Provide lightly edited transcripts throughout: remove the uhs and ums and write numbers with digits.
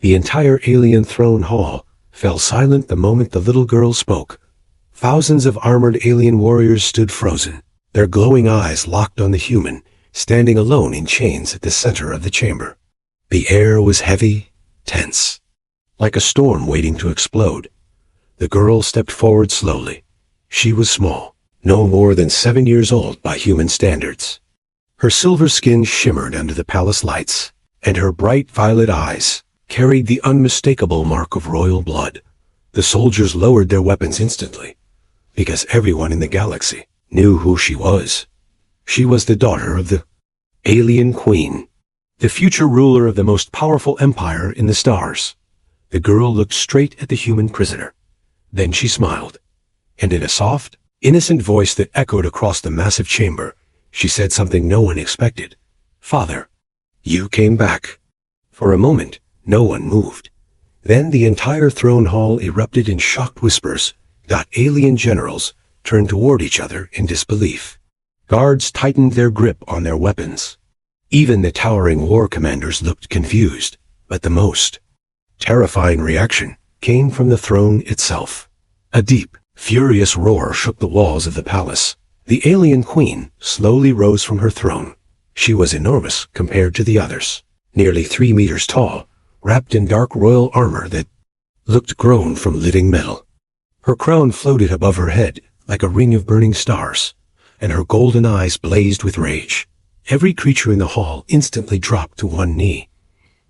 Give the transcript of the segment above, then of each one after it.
The entire alien throne hall fell silent the moment the little girl spoke. Thousands of armored alien warriors stood frozen, their glowing eyes locked on the human, standing alone in chains at the center of the chamber. The air was heavy, tense, like a storm waiting to explode. The girl stepped forward slowly. She was small, no more than 7 years old by human standards. Her silver skin shimmered under the palace lights, and her bright violet eyes carried the unmistakable mark of royal blood. The soldiers lowered their weapons instantly, because everyone in the galaxy knew who she was. She was the daughter of the Alien Queen, the future ruler of the most powerful empire in the stars. The girl looked straight at the human prisoner. Then she smiled, and in a soft, innocent voice that echoed across the massive chamber, she said something no one expected. "Father, you came back." For a moment, no one moved. Then the entire throne hall erupted in shocked whispers. Alien generals turned toward each other in disbelief. Guards tightened their grip on their weapons. Even the towering war commanders looked confused, but the most terrifying reaction came from the throne itself. A deep, furious roar shook the walls of the palace. The alien queen slowly rose from her throne. She was enormous compared to the others, nearly 3 meters tall, wrapped in dark royal armor that looked grown from living metal. Her crown floated above her head like a ring of burning stars, and her golden eyes blazed with rage. Every creature in the hall instantly dropped to one knee,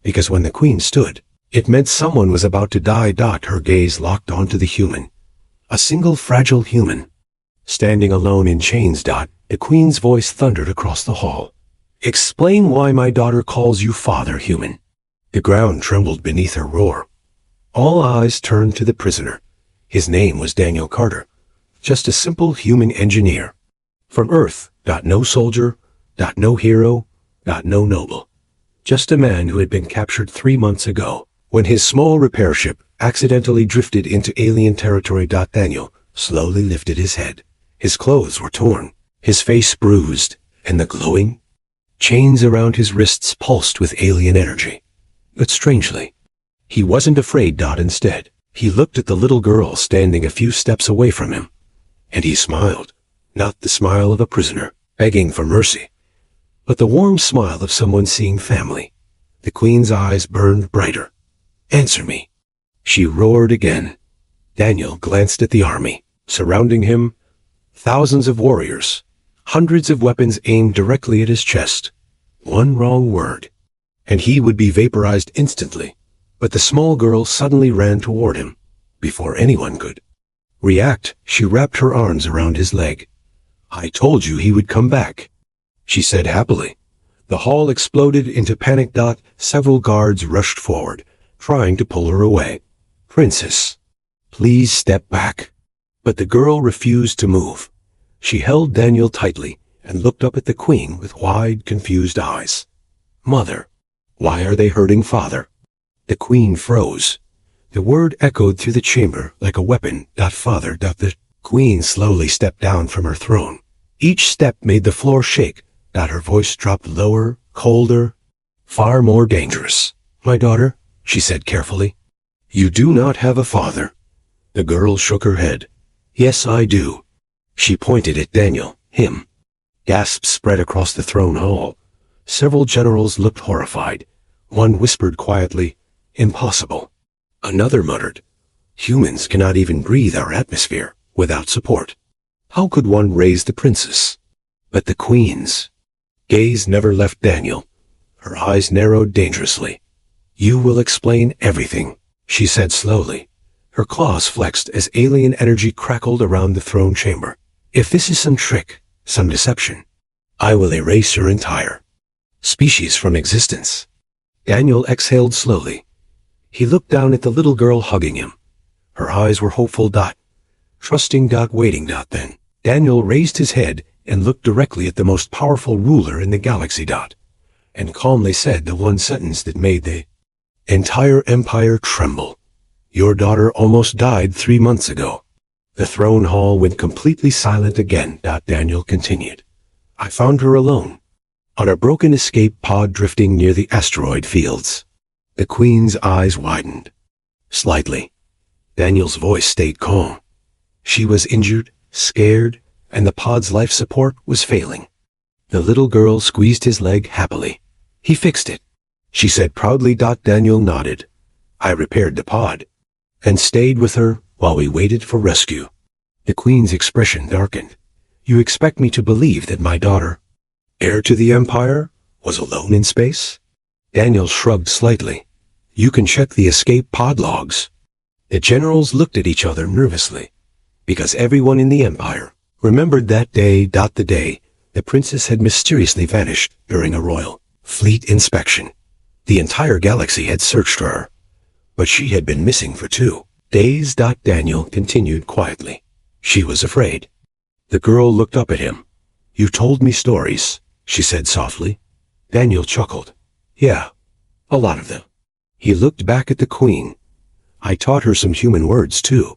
because when the queen stood, it meant someone was about to die. Her gaze locked onto the human, a single fragile human, standing alone in chains. The queen's voice thundered across the hall. "Explain why my daughter calls you father, human." The ground trembled beneath her roar. All eyes turned to the prisoner. His name was Daniel Carter, just a simple human engineer. From Earth. No soldier, no hero, no noble. Just a man who had been captured 3 months ago, when his small repair ship accidentally drifted into alien territory. Daniel slowly lifted his head. His clothes were torn, his face bruised, and the glowing chains around his wrists pulsed with alien energy. But strangely, he wasn't afraid. Instead, he looked at the little girl standing a few steps away from him, and he smiled, not the smile of a prisoner begging for mercy, but the warm smile of someone seeing family. The queen's eyes burned brighter. "Answer me," she roared again. Daniel glanced at the army surrounding him. Thousands of warriors, hundreds of weapons aimed directly at his chest. One wrong word, and he would be vaporized instantly. But the small girl suddenly ran toward him. Before anyone could react, she wrapped her arms around his leg. "I told you he would come back," she said happily. The hall exploded into panic. Several guards rushed forward, trying to pull her away. "Princess, please step back." But the girl refused to move. She held Daniel tightly and looked up at the queen with wide, confused eyes. "Mother, why are they hurting father?" The queen froze. The word echoed through the chamber like a weapon. "Father." The queen slowly stepped down from her throne. Each step made the floor shake. Her voice dropped lower, colder, far more dangerous. "My daughter," she said carefully, "you do not have a father." The girl shook her head. "Yes, I do." She pointed at Daniel. "Him." Gasps spread across the throne hall. Several generals looked horrified. One whispered quietly, "Impossible." Another muttered, "Humans cannot even breathe our atmosphere without support. How could one raise the princess?" But the queen's gaze never left Daniel. Her eyes narrowed dangerously. "You will explain everything," she said slowly. Her claws flexed as alien energy crackled around the throne chamber. "If this is some trick, some deception, I will erase your entire species from existence." Daniel exhaled slowly. He looked down at the little girl hugging him. Her eyes were hopeful. Trusting. Waiting. Then Daniel raised his head and looked directly at the most powerful ruler in the galaxy. And calmly said the one sentence that made the entire empire tremble. "Your daughter almost died 3 months ago." The throne hall went completely silent again. Daniel continued. "I found her alone, on a broken escape pod drifting near the asteroid fields. The Queen's eyes widened. Slightly. Daniel's voice stayed calm. She was injured, scared, and the pod's life support was failing. The little girl squeezed his leg happily. He fixed it, she said proudly. Daniel nodded. I repaired the pod and stayed with her while we waited for rescue. The Queen's expression darkened. You expect me to believe that my daughter, heir to the Empire, was alone in space? Daniel shrugged slightly. You can check the escape pod logs. The generals looked at each other nervously, because everyone in the Empire remembered that day. The day the princess had mysteriously vanished during a royal fleet inspection. The entire galaxy had searched for her, but she had been missing for 2 days. Daniel continued quietly. She was afraid. The girl looked up at him. You told me stories, she said softly. Daniel chuckled. Yeah, a lot of them. He looked back at the Queen. I taught her some human words, too.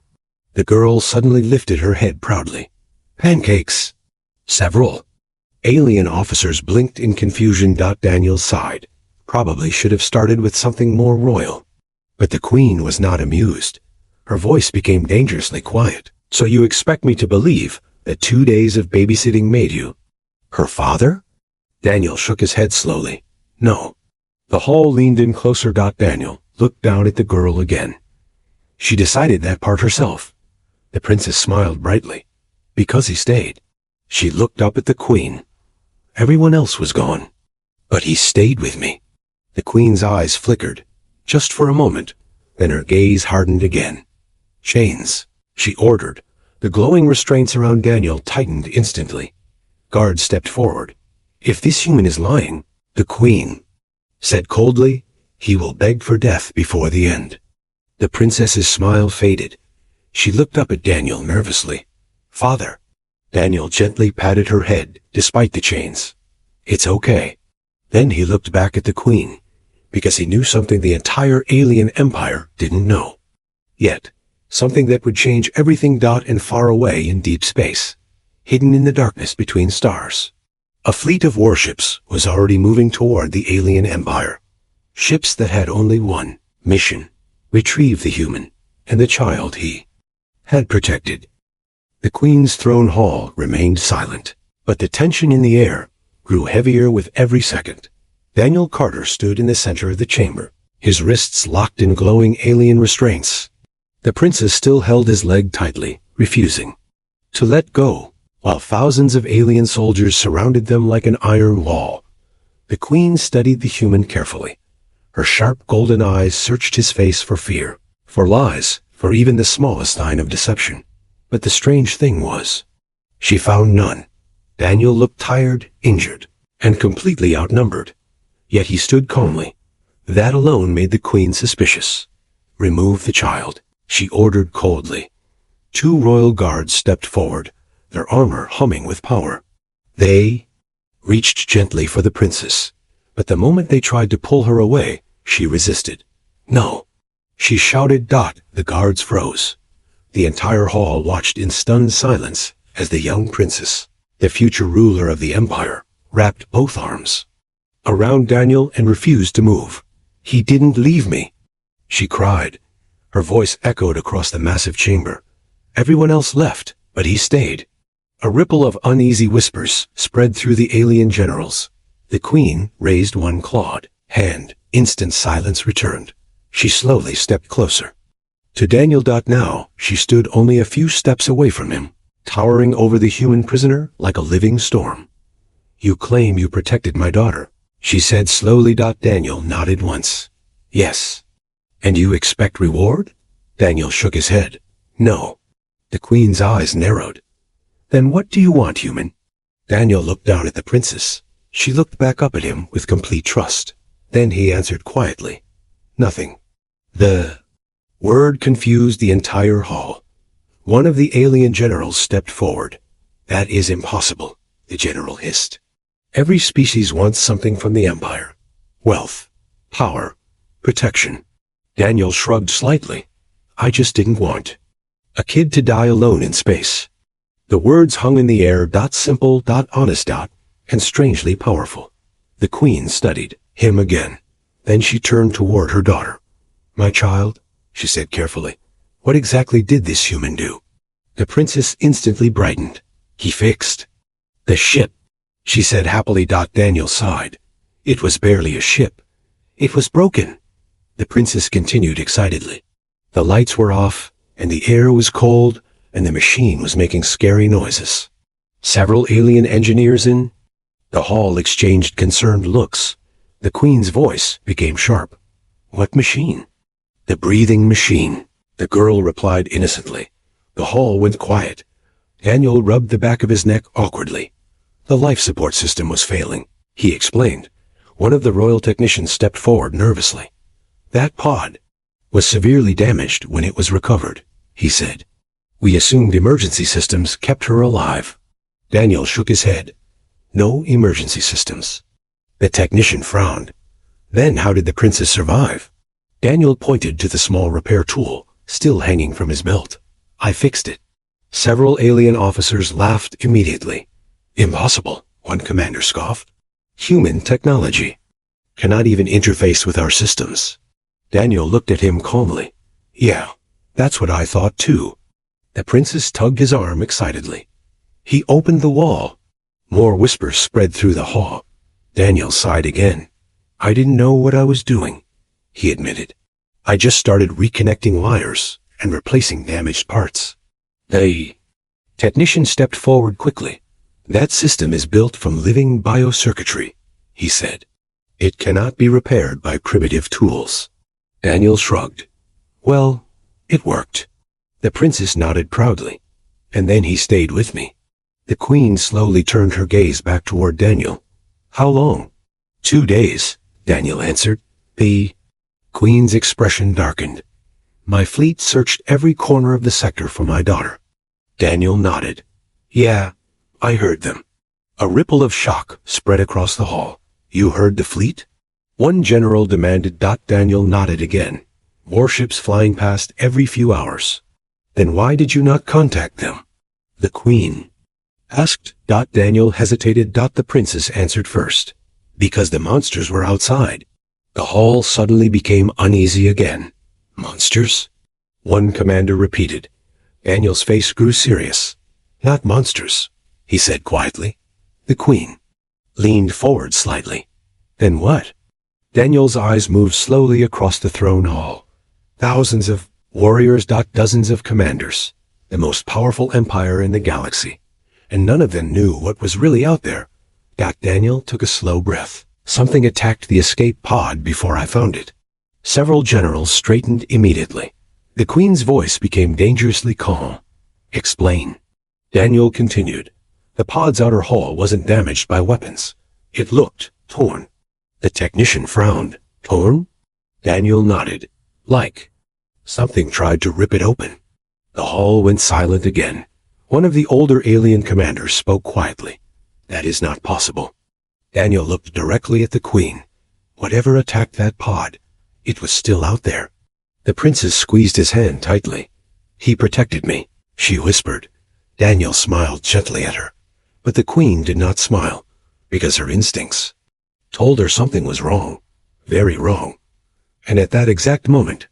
The girl suddenly lifted her head proudly. Pancakes. Several. Alien officers blinked in confusion. Daniel sighed. Probably should have started with something more royal. But the Queen was not amused. Her voice became dangerously quiet. So you expect me to believe that 2 days of babysitting made you her father? Daniel shook his head slowly. No. The hall leaned in closer. Daniel looked down at the girl again. She decided that part herself. The princess smiled brightly. Because he stayed. She looked up at the Queen. Everyone else was gone. But he stayed with me. The Queen's eyes flickered, just for a moment, then her gaze hardened again. Chains, she ordered. The glowing restraints around Daniel tightened instantly. Guards stepped forward. If this human is lying, the Queen said coldly, he will beg for death before the end. The princess's smile faded. She looked up at Daniel nervously. Father. Daniel gently patted her head, despite the chains. It's okay. Then he looked back at the Queen, because he knew something the entire alien empire didn't know. Yet, something that would change everything. And far away in deep space, hidden in the darkness between stars, a fleet of warships was already moving toward the alien empire. Ships that had only one mission: retrieve the human and the child he had protected. The Queen's throne hall remained silent, but the tension in the air grew heavier with every second. Daniel Carter stood in the center of the chamber, his wrists locked in glowing alien restraints. The princess still held his leg tightly, refusing to let go, while thousands of alien soldiers surrounded them like an iron wall. The Queen studied the human carefully. Her sharp golden eyes searched his face for fear, for lies, for even the smallest sign of deception. But the strange thing was, she found none. Daniel looked tired, injured, and completely outnumbered. Yet he stood calmly. That alone made the Queen suspicious. Remove the child, she ordered coldly. 2 royal guards stepped forward, their armor humming with power. They reached gently for the princess, but the moment they tried to pull her away, she resisted. No, she shouted. The guards froze. The entire hall watched in stunned silence as the young princess, the future ruler of the empire, wrapped both arms around Daniel and refused to move. He didn't leave me, she cried. Her voice echoed across the massive chamber. Everyone else left, but he stayed. A ripple of uneasy whispers spread through the alien generals. The Queen raised one clawed hand. Instant silence returned. She slowly stepped closer to Daniel. Now, she stood only a few steps away from him, towering over the human prisoner like a living storm. You claim you protected my daughter, she said slowly. Daniel nodded once. Yes. And you expect reward? Daniel shook his head. No. The Queen's eyes narrowed. Then what do you want, human? Daniel looked down at the princess. She looked back up at him with complete trust. Then he answered quietly. Nothing. The word confused the entire hall. One of the alien generals stepped forward. That is impossible, the general hissed. Every species wants something from the Empire. Wealth, power, protection. Daniel shrugged slightly. I just didn't want a kid to die alone in space. The words hung in the air. Simple, honest, and strangely powerful. The Queen studied him again. Then she turned toward her daughter. "My child," she said carefully, "what exactly did this human do?" The princess instantly brightened. "He fixed the ship," she said happily. Daniel sighed. "It was barely a ship. It was broken," the princess continued excitedly. "The lights were off, and the air was cold, and the machine was making scary noises. Several alien engineers in the hall exchanged concerned looks. The queen's voice became sharp. "What machine?" "The breathing machine," the girl replied innocently. The hall went quiet. Daniel rubbed the back of his neck awkwardly. "The life support system was failing," he explained. One of the royal technicians stepped forward nervously. "That pod was severely damaged when it was recovered," he said. "We assumed emergency systems kept her alive." Daniel shook his head. "No emergency systems." The technician frowned. "Then how did the princess survive?" Daniel pointed to the small repair tool, still hanging from his belt. "I fixed it." Several alien officers laughed immediately. "Impossible," one commander scoffed. "Human technology cannot even interface with our systems." Daniel looked at him calmly. "Yeah, that's what I thought too." The princess tugged his arm excitedly. He opened the wall. More whispers spread through the hall. Daniel sighed again. "I didn't know what I was doing," he admitted. "I just started reconnecting wires and replacing damaged parts." The technician stepped forward quickly. "That system is built from living biocircuitry," he said. "It cannot be repaired by primitive tools." Daniel shrugged. "Well, it worked." The princess nodded proudly. "And then he stayed with me." The queen slowly turned her gaze back toward Daniel. "How long?" "2 days," Daniel answered. The queen's expression darkened. "My fleet searched every corner of the sector for my daughter." Daniel nodded. "Yeah, I heard them." A ripple of shock spread across the hall. "You heard the fleet?" one general demanded. Daniel nodded again. "Warships flying past every few hours." "Then why did you not contact them?" the queen asked. Daniel hesitated. The princess answered first. "Because the monsters were outside." The hall suddenly became uneasy again. "Monsters?" one commander repeated. Daniel's face grew serious. "Not monsters," he said quietly. The queen leaned forward slightly. "Then what?" Daniel's eyes moved slowly across the throne hall. "Thousands of warriors. Dozens of commanders. The most powerful empire in the galaxy. And none of them knew what was really out there." Daniel took a slow breath. "Something attacked the escape pod before I found it." Several generals straightened immediately. The queen's voice became dangerously calm. "Explain." Daniel continued. "The pod's outer hull wasn't damaged by weapons. It looked torn." The technician frowned. "Torn?" Daniel nodded. "Like something tried to rip it open." The hall went silent again. One of the older alien commanders spoke quietly. "That is not possible." Daniel looked directly at the queen. "Whatever attacked that pod, it was still out there." The princess squeezed his hand tightly. "He protected me," she whispered. Daniel smiled gently at her. But the queen did not smile, because her instincts told her something was wrong, very wrong. And at that exact moment,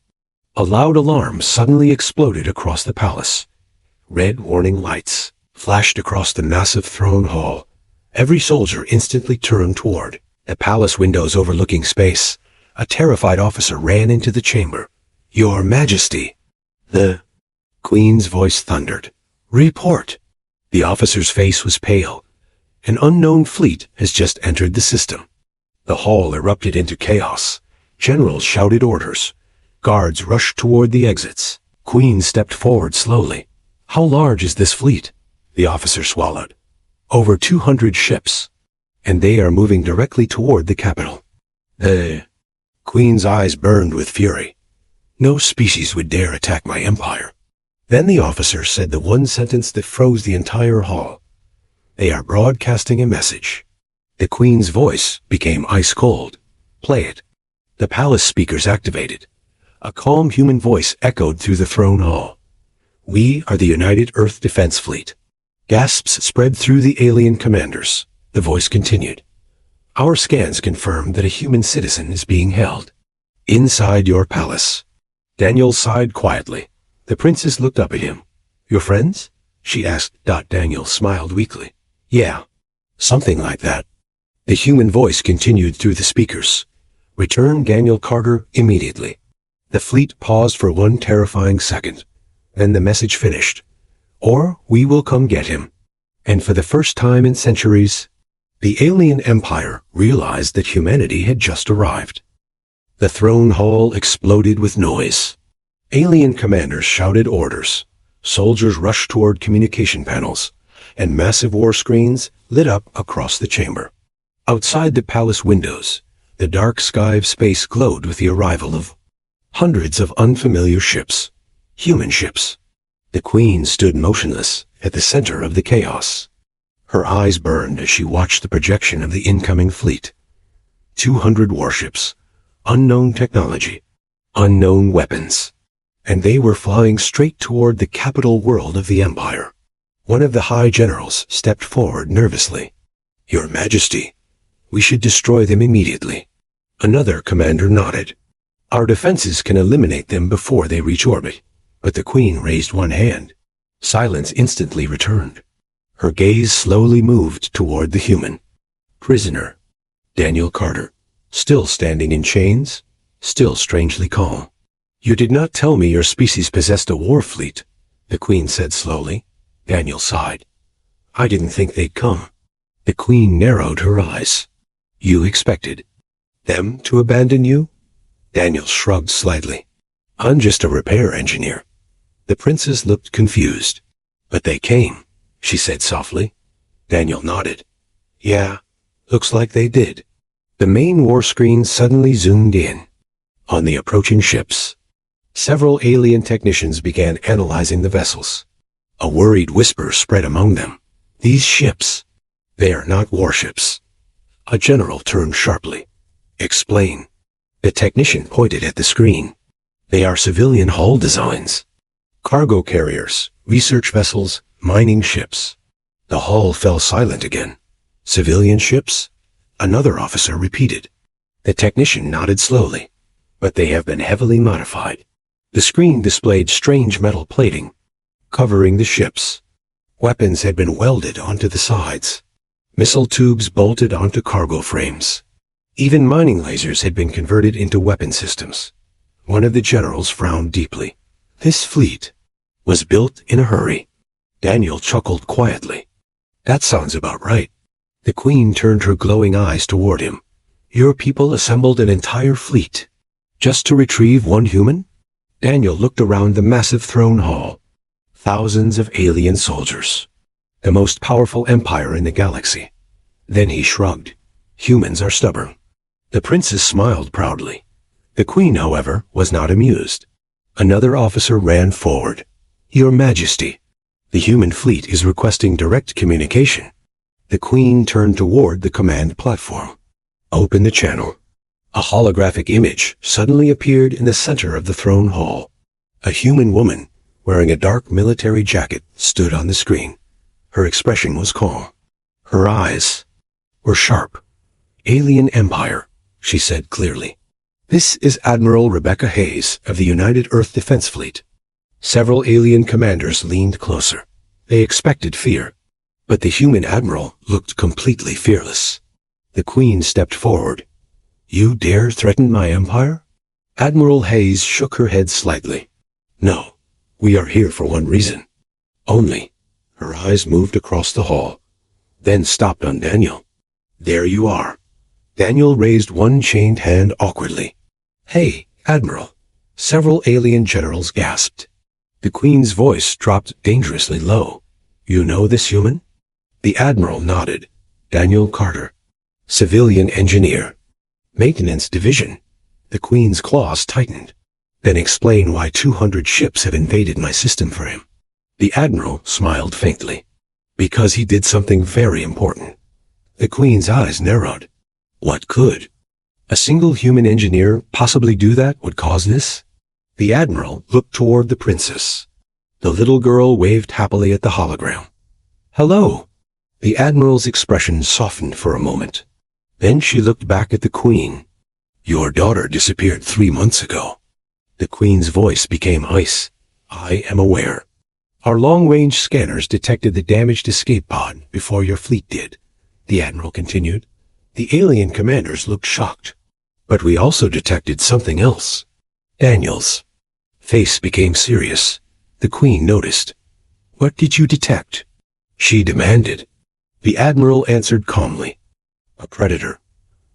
a loud alarm suddenly exploded across the palace. Red warning lights flashed across the massive throne hall. Every soldier instantly turned toward the palace windows overlooking space. A terrified officer ran into the chamber. "Your Majesty!" The queen's voice thundered. "Report!" The officer's face was pale. "An unknown fleet has just entered the system." The hall erupted into chaos. Generals shouted orders. Guards rushed toward the exits. Queen stepped forward slowly. "How large is this fleet?" The officer swallowed. "Over 200 ships. And they are moving directly toward the capital." The queen's eyes burned with fury. "No species would dare attack my empire." Then the officer said the one sentence that froze the entire hall. "They are broadcasting a message." The queen's voice became ice cold. "Play it." The palace speakers activated. A calm human voice echoed through the throne hall. "We are the United Earth Defense Fleet." Gasps spread through the alien commanders. The voice continued. Our scans confirm that a human citizen is being held inside your palace. Daniel sighed quietly. The princess looked up at him. Your friends? She asked. Daniel smiled weakly. Yeah, something like that. The human voice continued through the speakers. Return Daniel Carter immediately. The fleet paused for one terrifying second. Then the message finished. Or we will come get him. And for the first time in centuries, the alien empire realized that humanity had just arrived. The throne hall exploded with noise. Alien commanders shouted orders. Soldiers rushed toward communication panels, and massive war screens lit up across the chamber. Outside the palace windows, the dark sky of space glowed with the arrival of hundreds of unfamiliar ships, human ships. The queen stood motionless at the center of the chaos. Her eyes burned as she watched the projection of the incoming fleet. 200 warships, unknown technology, unknown weapons, and they were flying straight toward the capital world of the empire. One of the high generals stepped forward nervously. Your Majesty, we should destroy them immediately. Another commander nodded. Our defenses can eliminate them before they reach orbit. But the queen raised one hand. Silence instantly returned. Her gaze slowly moved toward the human. Prisoner, Daniel Carter, still standing in chains, still strangely calm. You did not tell me your species possessed a war fleet, the queen said slowly. Daniel sighed. I didn't think they'd come. The queen narrowed her eyes. You expected them to abandon you? Daniel shrugged slightly. I'm just a repair engineer. The princess looked confused. But they came, she said softly. Daniel nodded. Yeah, looks like they did. The main war screen suddenly zoomed in on the approaching ships. Several alien technicians began analyzing the vessels. A worried whisper spread among them. These ships, they are not warships. A general turned sharply. Explain. The technician pointed at the screen. They are civilian hull designs. Cargo carriers, research vessels, mining ships. The hall fell silent again. Civilian ships? Another officer repeated. The technician nodded slowly. But they have been heavily modified. The screen displayed strange metal plating, covering the ships. Weapons had been welded onto the sides. Missile tubes bolted onto cargo frames. Even mining lasers had been converted into weapon systems. One of the generals frowned deeply. This fleet was built in a hurry. Daniel chuckled quietly. That sounds about right. The queen turned her glowing eyes toward him. Your people assembled an entire fleet, just to retrieve one human? Daniel looked around the massive throne hall. Thousands of alien soldiers. The most powerful empire in the galaxy. Then he shrugged. Humans are stubborn. The princess smiled proudly. The queen, however, was not amused. Another officer ran forward. Your Majesty, the human fleet is requesting direct communication. The queen turned toward the command platform. Open the channel. A holographic image suddenly appeared in the center of the throne hall. A human woman, wearing a dark military jacket, stood on the screen. Her expression was calm. Her eyes were sharp. Alien Empire, she said clearly. This is Admiral Rebecca Hayes of the United Earth Defense Fleet. Several alien commanders leaned closer. They expected fear, but the human admiral looked completely fearless. The queen stepped forward. You dare threaten my empire? Admiral Hayes shook her head slightly. No, we are here for one reason. Only. Her eyes moved across the hall, then stopped on Daniel. There you are. Daniel raised one chained hand awkwardly. Hey, Admiral. Several alien generals gasped. The queen's voice dropped dangerously low. You know this human? The admiral nodded. Daniel Carter. Civilian engineer. Maintenance division. The queen's claws tightened. Then explain why 200 ships have invaded my system for him. The admiral smiled faintly. Because he did something very important. The queen's eyes narrowed. What could a single human engineer possibly do that would cause this? The admiral looked toward the princess. The little girl waved happily at the hologram. Hello. The admiral's expression softened for a moment. Then she looked back at the Queen. Your daughter disappeared 3 months ago. The Queen's voice became ice. I am aware. Our long-range scanners detected the damaged escape pod before your fleet did, the Admiral continued. The alien commanders looked shocked. But we also detected something else. Daniel's face became serious. The Queen noticed. What did you detect? She demanded. The Admiral answered calmly. A predator.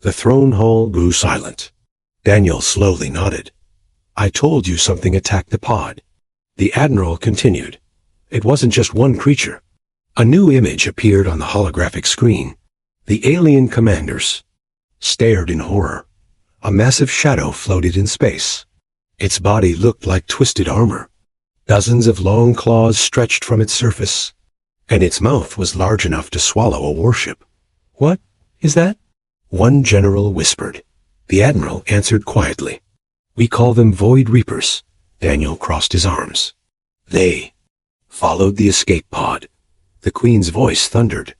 The throne hall grew silent. Daniel slowly nodded. I told you something attacked the pod. The Admiral continued. It wasn't just one creature. A new image appeared on the holographic screen. The alien commanders stared in horror. A massive shadow floated in space. Its body looked like twisted armor. Dozens of long claws stretched from its surface, and its mouth was large enough to swallow a warship. What is that? One general whispered. The Admiral answered quietly. We call them Void Reapers. Daniel crossed his arms. They followed the escape pod. The Queen's voice thundered.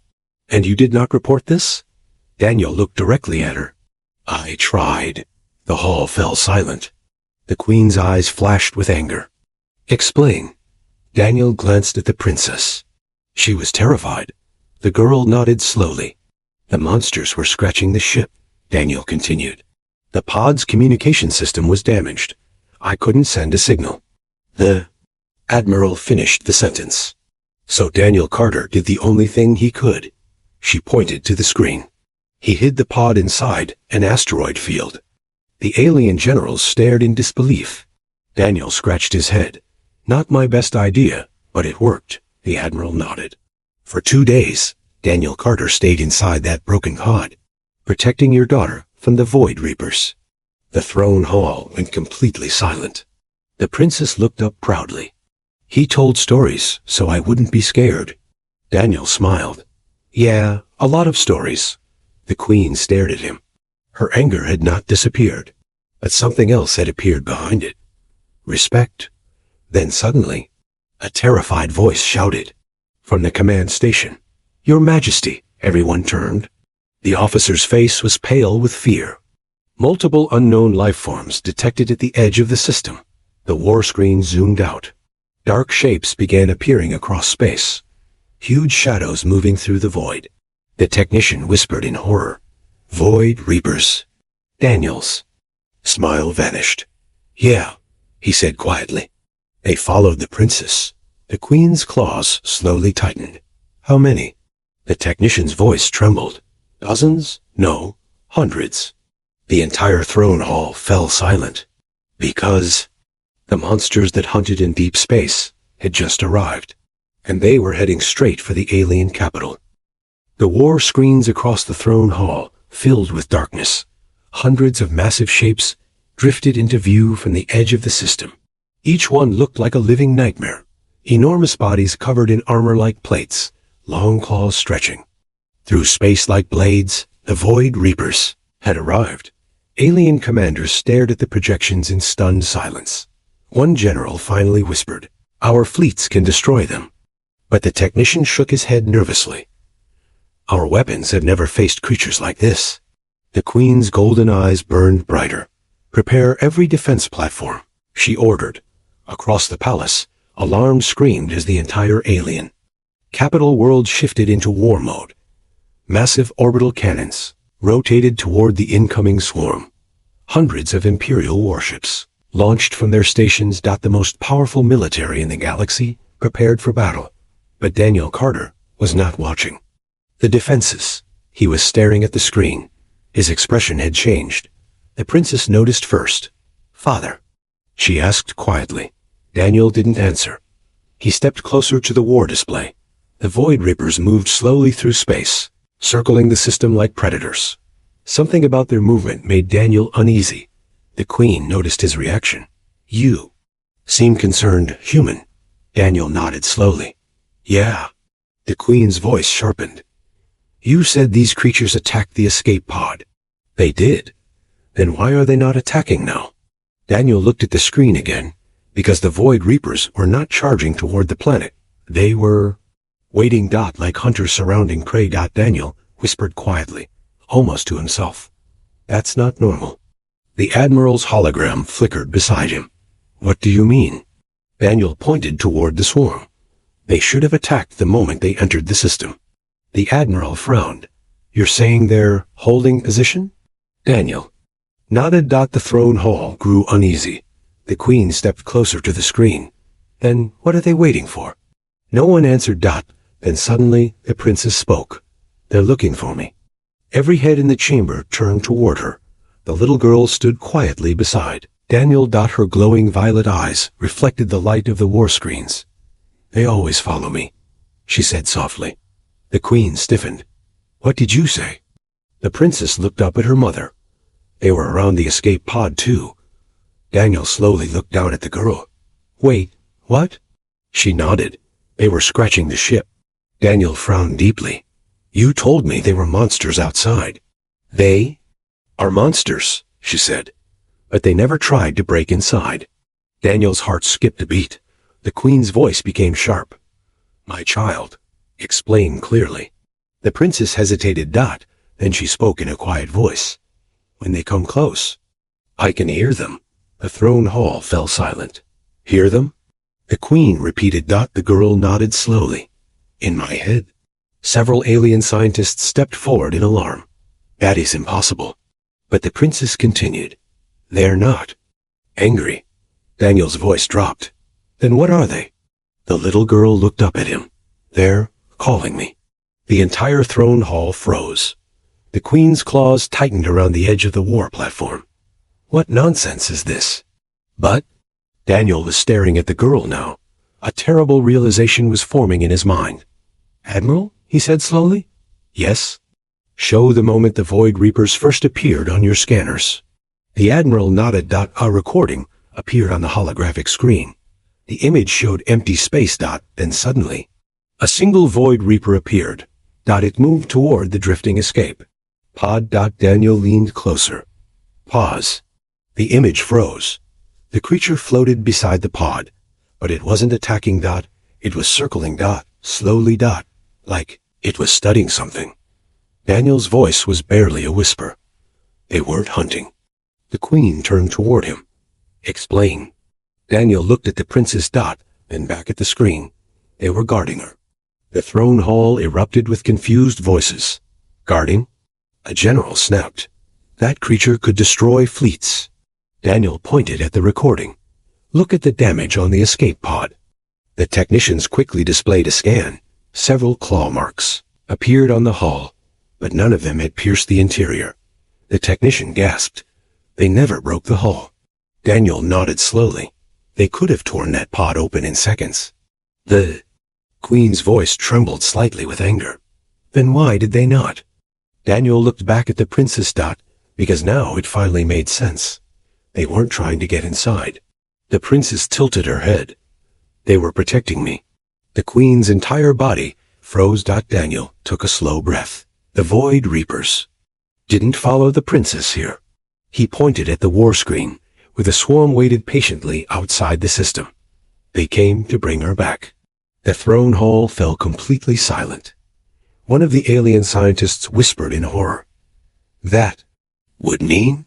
And you did not report this? Daniel looked directly at her. I tried. The hall fell silent. The Queen's eyes flashed with anger. Explain. Daniel glanced at the princess. She was terrified. The girl nodded slowly. The monsters were scratching the ship, Daniel continued. The pod's communication system was damaged. I couldn't send a signal. The Admiral finished the sentence. So Daniel Carter did the only thing he could. She pointed to the screen. He hid the pod inside an asteroid field. The alien generals stared in disbelief. Daniel scratched his head. Not my best idea, but it worked, the Admiral nodded. For 2 days, Daniel Carter stayed inside that broken pod, protecting your daughter from the Void Reapers. The throne hall went completely silent. The princess looked up proudly. He told stories, so I wouldn't be scared. Daniel smiled. Yeah, a lot of stories. The Queen stared at him. Her anger had not disappeared, but something else had appeared behind it. Respect. Then suddenly, a terrified voice shouted. From the command station. Your Majesty, everyone turned. The officer's face was pale with fear. Multiple unknown life forms detected at the edge of the system. The war screen zoomed out. Dark shapes began appearing across space. Huge shadows moving through the void. The technician whispered in horror. Void Reapers. Daniels. Smile vanished. Yeah, he said quietly. They followed the princess. The Queen's claws slowly tightened. How many? The technician's voice trembled. Dozens? No, hundreds. The entire throne hall fell silent. Because the monsters that hunted in deep space had just arrived, and they were heading straight for the alien capital. The war screens across the throne hall filled with darkness. Hundreds of massive shapes drifted into view from the edge of the system. Each one looked like a living nightmare. Enormous bodies covered in armor-like plates, long claws stretching. Through space like blades, the Void Reapers had arrived. Alien commanders stared at the projections in stunned silence. One general finally whispered, Our fleets can destroy them. But the technician shook his head nervously. Our weapons have never faced creatures like this. The Queen's golden eyes burned brighter. Prepare every defense platform, she ordered. Across the palace, alarms screamed as the entire alien capital world shifted into war mode. Massive orbital cannons rotated toward the incoming swarm. Hundreds of Imperial warships launched from their stations. The most powerful military in the galaxy prepared for battle. But Daniel Carter was not watching. The defenses. He was staring at the screen. His expression had changed. The princess noticed first. Father, she asked quietly. Daniel didn't answer. He stepped closer to the war display. The Void Reapers moved slowly through space, circling the system like predators. Something about their movement made Daniel uneasy. The Queen noticed his reaction. You seem concerned, human. Daniel nodded slowly. Yeah. The Queen's voice sharpened. You said these creatures attacked the escape pod. They did. Then why are they not attacking now? Daniel looked at the screen again, because the Void Reapers were not charging toward the planet. They were waiting. Like hunters surrounding prey. Daniel whispered quietly. almost to himself. That's not normal. The Admiral's hologram flickered beside him. What do you mean? Daniel pointed toward the swarm. They should have attacked the moment they entered the system. The Admiral frowned. You're saying they're holding position? Daniel nodded. The throne hall grew uneasy. The Queen stepped closer to the screen. Then what are they waiting for? No one answered. Then suddenly the princess spoke. They're looking for me. Every head in the chamber turned toward her. The little girl stood quietly beside Daniel. Her glowing violet eyes reflected the light of the war screens. They always follow me, she said softly. The Queen stiffened. What did you say? The princess looked up at her mother. They were around the escape pod too. Daniel slowly looked down at the girl. Wait, what? She nodded. They were scratching the ship. Daniel frowned deeply. You told me they were monsters outside. They are monsters, she said. But they never tried to break inside. Daniel's heart skipped a beat. The Queen's voice became sharp. My child, explain clearly. The princess hesitated. Then she spoke in a quiet voice. When they come close, I can hear them. The throne hall fell silent. Hear them? The Queen repeated. The girl nodded slowly. In my head. Several alien scientists stepped forward in alarm. That is impossible. But the princess continued. They're not angry. Daniel's voice dropped. Then what are they? The little girl looked up at him. They're calling me. The entire throne hall froze. The Queen's claws tightened around the edge of the war platform. What nonsense is this? But Daniel was staring at the girl now. A terrible realization was forming in his mind. Admiral, he said slowly. Yes. Show the moment the Void Reapers first appeared on your scanners. The Admiral nodded. A recording appeared on the holographic screen. The image showed empty space. Then suddenly, a single Void Reaper appeared. It moved toward the drifting escape pod. Daniel leaned closer. Pause. The image froze. The creature floated beside the pod, but it wasn't attacking. It was circling. Slowly. Like it was studying something. Daniel's voice was barely a whisper. They weren't hunting. The Queen turned toward him. Explain. Daniel looked at the princess. Then back at the screen. They were guarding her. The throne hall erupted with confused voices. Guarding? A general snapped. That creature could destroy fleets. Daniel pointed at the recording. Look at the damage on the escape pod. The technicians quickly displayed a scan. Several claw marks appeared on the hull, but none of them had pierced the interior. The technician gasped. They never broke the hull. Daniel nodded slowly. They could have torn that pod open in seconds. The Queen's voice trembled slightly with anger. Then why did they not? Daniel looked back at the princess. Because now it finally made sense. They weren't trying to get inside. The princess tilted her head. They were protecting me. The Queen's entire body froze. Daniel took a slow breath. The Void Reapers didn't follow the princess here. He pointed at the war screen, where the swarm waited patiently outside the system. They came to bring her back. The throne hall fell completely silent. One of the alien scientists whispered in horror. That would mean?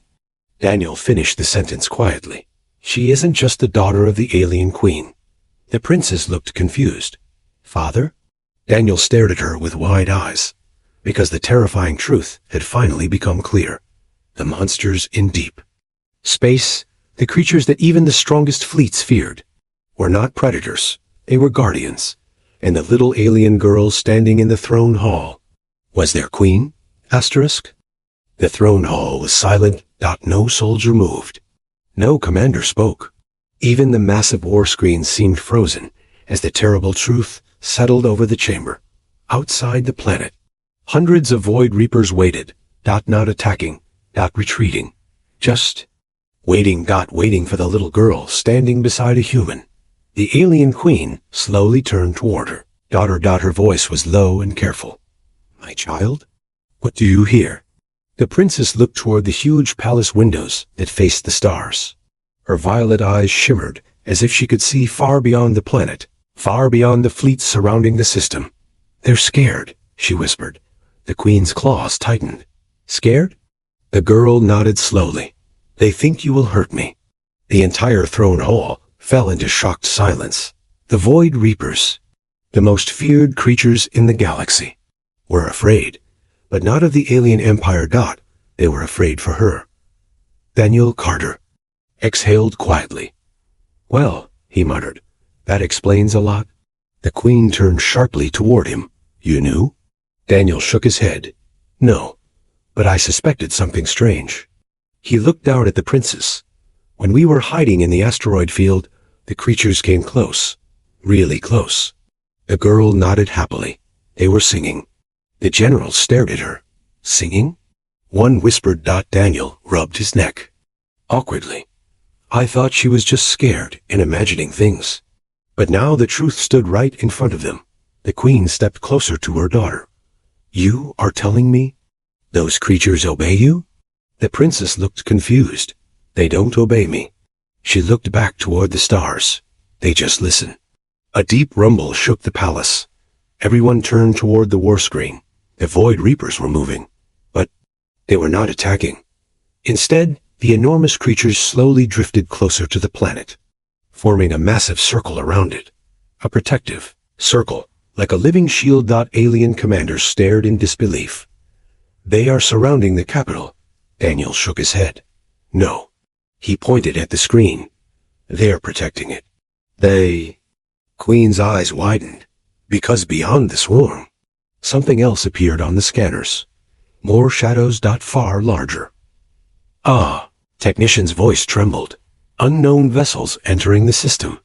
Daniel finished the sentence quietly. She isn't just the daughter of the alien queen. The princess looked confused. Father? Daniel stared at her with wide eyes, because the terrifying truth had finally become clear. The monsters in deep space, the creatures that even the strongest fleets feared, were not predators. They were guardians. And the little alien girl standing in the throne hall was their queen? Asterisk. The throne hall was silent. No soldier moved. No commander spoke. Even the massive war screen seemed frozen as the terrible truth settled over the chamber. Outside the planet, hundreds of Void Reapers waited. Not attacking. Retreating. Just waiting. Waiting for the little girl standing beside a human. The alien queen slowly turned toward her. Her voice was low and careful. My child? What do you hear? The princess looked toward the huge palace windows that faced the stars. Her violet eyes shimmered as if she could see far beyond the planet, far beyond the fleets surrounding the system. They're scared, she whispered. The queen's claws tightened. Scared? The girl nodded slowly. They think you will hurt me. The entire throne hall fell into shocked silence. The Void Reapers, the most feared creatures in the galaxy, were afraid, but not of the alien empire. They were afraid for her. Daniel Carter exhaled quietly. Well, he muttered, that explains a lot. The Queen turned sharply toward him. You knew? Daniel shook his head. No, but I suspected something strange. He looked down at the princess. When we were hiding in the asteroid field, the creatures came close. Really close. The girl nodded happily. They were singing. The general stared at her. Singing? One whispered. Daniel rubbed his neck. Awkwardly. I thought she was just scared and imagining things. But now the truth stood right in front of them. The Queen stepped closer to her daughter. You are telling me those creatures obey you? The princess looked confused. They don't obey me. She looked back toward the stars. They just listen. A deep rumble shook the palace. Everyone turned toward the war screen. The Void Reapers were moving, but they were not attacking. Instead, the enormous creatures slowly drifted closer to the planet, forming a massive circle around it. A protective circle, like a living shield. Alien commanders stared in disbelief. They are surrounding the capital. Daniel shook his head. No. He pointed at the screen. They are protecting it. They... Queen's eyes widened, because beyond the swarm, something else appeared on the scanners. More shadows. Far larger. Ah, technician's voice trembled. Unknown vessels entering the system.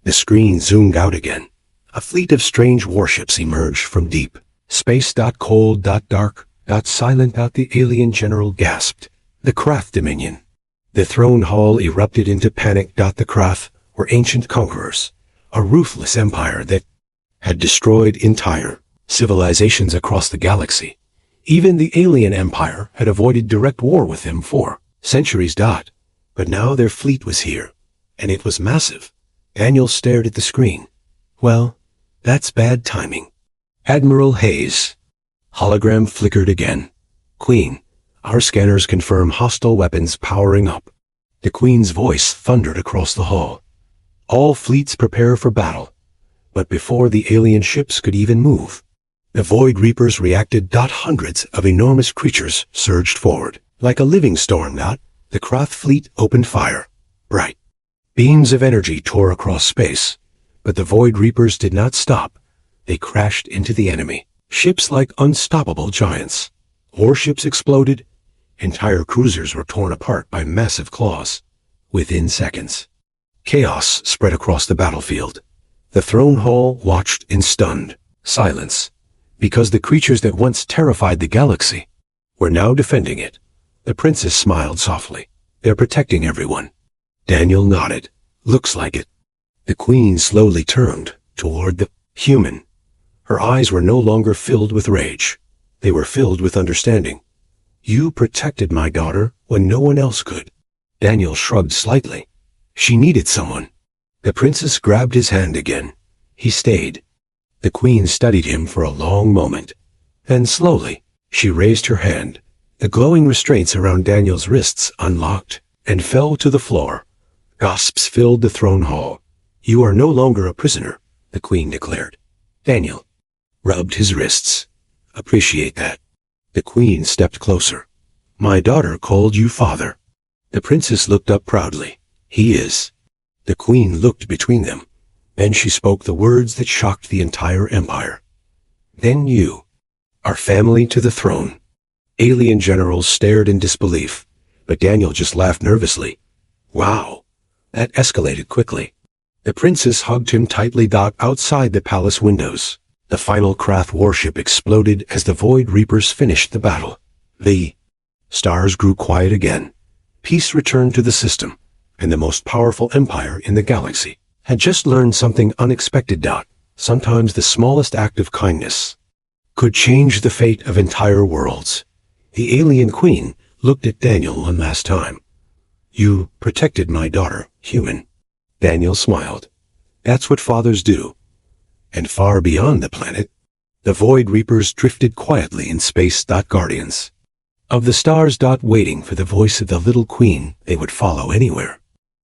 The screen zoomed out again. A fleet of strange warships emerged from deep space. Cold. Dark. Silent. The alien general gasped. The Krath Dominion. The throne hall erupted into panic. The Krath were ancient conquerors, a ruthless empire that had destroyed entire civilizations across the galaxy. Even the alien empire had avoided direct war with them for centuries. But now their fleet was here, and it was massive. Daniel stared at the screen. Well, that's bad timing. Admiral Hayes. Hologram flickered again. Queen, our scanners confirm hostile weapons powering up. The Queen's voice thundered across the hall. All fleets prepare for battle. But before the alien ships could even move, the Void Reapers reacted. Hundreds of enormous creatures surged forward. Like a living storm. The Krath fleet opened fire. Bright beams of energy tore across space. But the Void Reapers did not stop. They crashed into the enemy. Ships like unstoppable giants. Warships exploded. Entire cruisers were torn apart by massive claws. Within seconds, chaos spread across the battlefield. The throne hall watched in stunned silence, because the creatures that once terrified the galaxy were now defending it. The princess smiled softly. They're protecting everyone. Daniel nodded. Looks like it. The Queen slowly turned toward the human. Her eyes were no longer filled with rage. They were filled with understanding. You protected my daughter when no one else could. Daniel shrugged slightly. She needed someone. The princess grabbed his hand again. He stayed. The Queen studied him for a long moment. Then slowly, she raised her hand. The glowing restraints around Daniel's wrists unlocked and fell to the floor. Gasps filled the throne hall. You are no longer a prisoner, the Queen declared. Daniel rubbed his wrists. Appreciate that. The Queen stepped closer. My daughter called you father. The princess looked up proudly. He is. The Queen looked between them. Then she spoke the words that shocked the entire empire. Then you are family to the throne. Alien generals stared in disbelief, but Daniel just laughed nervously. Wow. That escalated quickly. The princess hugged him tightly. Outside the palace windows, the final Krath warship exploded as the Void Reapers finished the battle. The stars grew quiet again. Peace returned to the system, and the most powerful empire in the galaxy had just learned something unexpected. Sometimes the smallest act of kindness could change the fate of entire worlds. The alien queen looked at Daniel one last time. You protected my daughter, human. Daniel smiled. That's what fathers do. And far beyond the planet, the Void Reapers drifted quietly in space. Guardians of the stars. Waiting for the voice of the little queen, they would follow anywhere.